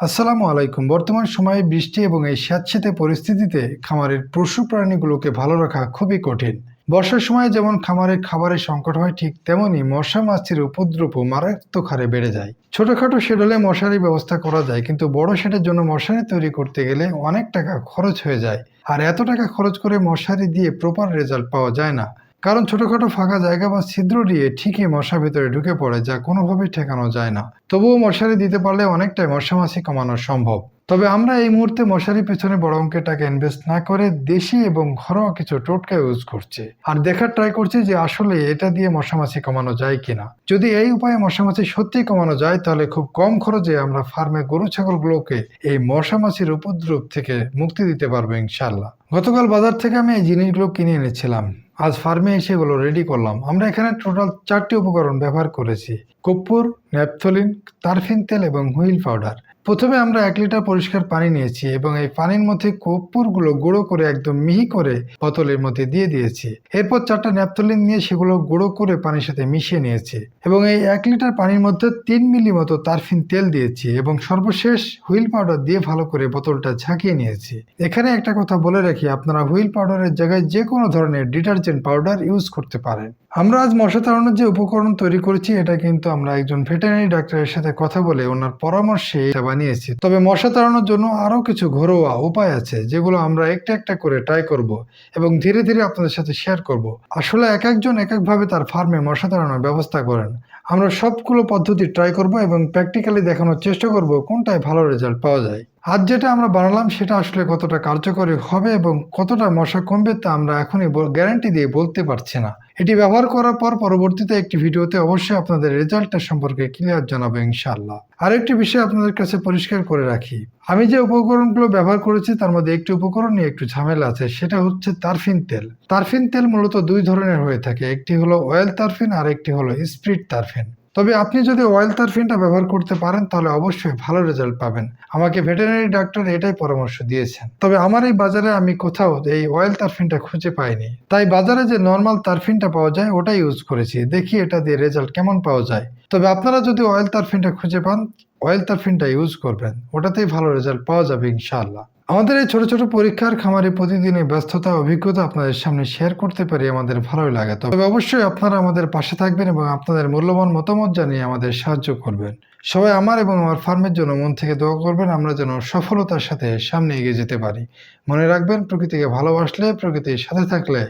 আসসালামু আলাইকুম। বর্তমান সময়ে বৃষ্টি এবং এই স্যাঁতসেঁতে পরিস্থিতিতে খামারের পশু প্রাণীগুলোকে ভালো রাখা খুবই কঠিন। বর্ষার সময় যেমন খামারে খাবারের সংকট হয়, ঠিক তেমনি মশা মাছির উপদ্রবও মারাত্মক হারে বেড়ে যায়। ছোটখাটো শেড হলে মশারির ব্যবস্থা করা যায়, কিন্তু বড় শেডের জন্য মশারি তৈরি করতে গেলে অনেক টাকা খরচ হয়ে যায়। আর এত টাকা খরচ করে মশারি দিয়ে প্রপার রেজাল্ট পাওয়া যায় না। কারণ ছোটখাটো ফাঁকা জায়গা বা ছিদ্র দিয়ে ঠিকই মশা ভেতরে ঢুকে পড়ে, যা কোনোভাবেই ঠেকানো যায় না। তবুও মশারি দিতে পারলে অনেকটাই মশা মাছি কমানো সম্ভব। তবে আমরা এই মুহূর্তে মশারির পেছনে বড় অঙ্কের টাকা ইনভেস্ট না করে দেশি এবং ঘরোয়া কিছু টোটকা ইউজ করছি, আর দেখার ট্রাই করছি যে আসলে এটা দিয়ে মশা মাছি কমানো যায় কিনা। যদি এই উপায়ে মশা মাছি সত্যিই কমানো যায়, তাহলে খুব কম খরচে আমরা ফার্মে গরু ছাগলগুলোকে এই মশা মাছির উপদ্রব থেকে মুক্তি দিতে পারবো ইনশাল্লাহ। গতকাল বাজার থেকে আমি এই জিনিসগুলো কিনে এনেছিলাম, আজ ফার্মে এসে এগুলো রেডি করলাম। আমরা এখানে টোটাল 4টি উপকরণ ব্যবহার করেছি: কর্পূর, ন্যাপথলিন, তারফিন তেল এবং হুইল পাউডার। প্রথমে আমরা 1 লিটার পরিষ্কার পানি নিয়েছি এবং এই পানির মধ্যে কর্পূরগুলো গুঁড়ো করে একদম মিহি করে বোতলের মধ্যে দিয়ে দিয়েছি। এরপর 4টা ন্যাপথলিন নিয়ে সেগুলো গুঁড়ো করে পানির সাথে মিশিয়ে নিয়েছি এবং এই 1 লিটার পানির মধ্যে 3 মিলি মতো তারফিন তেল দিয়েছি এবং সর্বশেষ হুইল পাউডার দিয়ে ভালো করে বোতলটা ঝাঁকিয়ে নিয়েছি। এখানে একটা কথা বলে রাখি, আপনারা হুইল পাউডারের জায়গায় যে কোনো ধরনের ডিটারজেন্ট পাউডার ইউজ করতে পারেন। আমরা আজ মশা তাড়ানোর যে উপকরণ তৈরি করেছি, এটা কিন্তু আমরা একজন ভেটেরিনারি ডাক্তারের সাথে কথা বলে ওনার পরামর্শে এটা বানিয়েছি। তবে মশা তাড়ানোর জন্য আরো কিছু ঘরোয়া উপায় আছে, যেগুলো আমরা একটা একটা করে ট্রাই করব এবং ধীরে ধীরে আপনাদের সাথে শেয়ার করব। আসলে এক একজন এক একভাবে তার ফার্মে মশা তাড়ানোর ব্যবস্থা করেন। আমরা সবগুলো পদ্ধতি ট্রাই করব এবং প্র্যাকটিক্যালি দেখানোর চেষ্টা করব কোনটায় ভালো রেজাল্ট পাওয়া যায়। আজ যেটা আমরা বানালাম সেটা আসলে কতটা কার্যকরী হবে এবং কতটা মশা কমবে তা আমরা এখনই গ্যারান্টি দিয়ে বলতে পারছি না। এটি ব্যবহার করার পর পরবর্তীতে একটি ভিডিওতে অবশ্যই আপনাদের রেজাল্টটা সম্পর্কে ক্লিয়ার জানাবো ইনশাআল্লাহ। আরেকটি বিষয় আপনাদের কাছে পরিষ্কার করে রাখি, আমি যে উপকরণগুলো ব্যবহার করেছি তার মধ্যে একটি উপকরণ নিয়ে একটু ঝামেলা আছে, সেটা হচ্ছে তারফিন তেল। তারফিন তেল মূলত 2 ধরনের হয়ে থাকে, একটি হলো অয়েল তারফিন আর একটি হলো স্প্রিট তারফিন। তবে আপনি যদি অয়েল তারফিনটা ব্যবহার করতে পারেন তাহলে অবশ্যই ভালো রেজাল্ট পাবেন। আমাকে ভেটেরিনারি ডাক্তার এটাই পরামর্শ দিয়েছেন। তবে আমার এই বাজারে আমি কোথাও এই অয়েল তারফিনটা খুঁজে পাইনি, তাই বাজারে যে নর্মাল তারফিনটা পাওয়া যায় ওটাই ইউজ করেছি। দেখি এটা দিয়ে রেজাল্ট কেমন পাওয়া যায়। তবে আপনারা যদি অয়েল তারফিনটা খুঁজে পান, অয়েল তারফিনটা ইউজ করবেন, ওটাতেই ভালো রেজাল্ট পাওয়া যাবে ইনশাআল্লাহ। আমাদের এই ছোট ছোট পরীক্ষার খামারে প্রতিদিনের ব্যস্ততা অভিজ্ঞতা আপনাদের সামনে শেয়ার করতে পারি আমাদের ভালোই লাগে। তবে অবশ্যই আপনারা আমাদের পাশে থাকবেন এবং আপনাদের মূল্যবান মতামত জানিয়ে আমাদের সাহায্য করবেন। সবাই আমার এবং আমার ফার্মের জন্য মন থেকে দোয়া করবেন, আমরা যেন সফলতার সাথে সামনে এগিয়ে যেতে পারি। মনে রাখবেন, প্রকৃতিকে ভালোবাসলে, প্রকৃতির সাথে থাকলে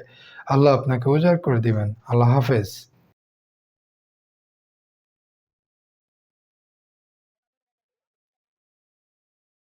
আল্লাহ আপনাকে উজাড় করে দিবেন। আল্লাহ হাফেজ।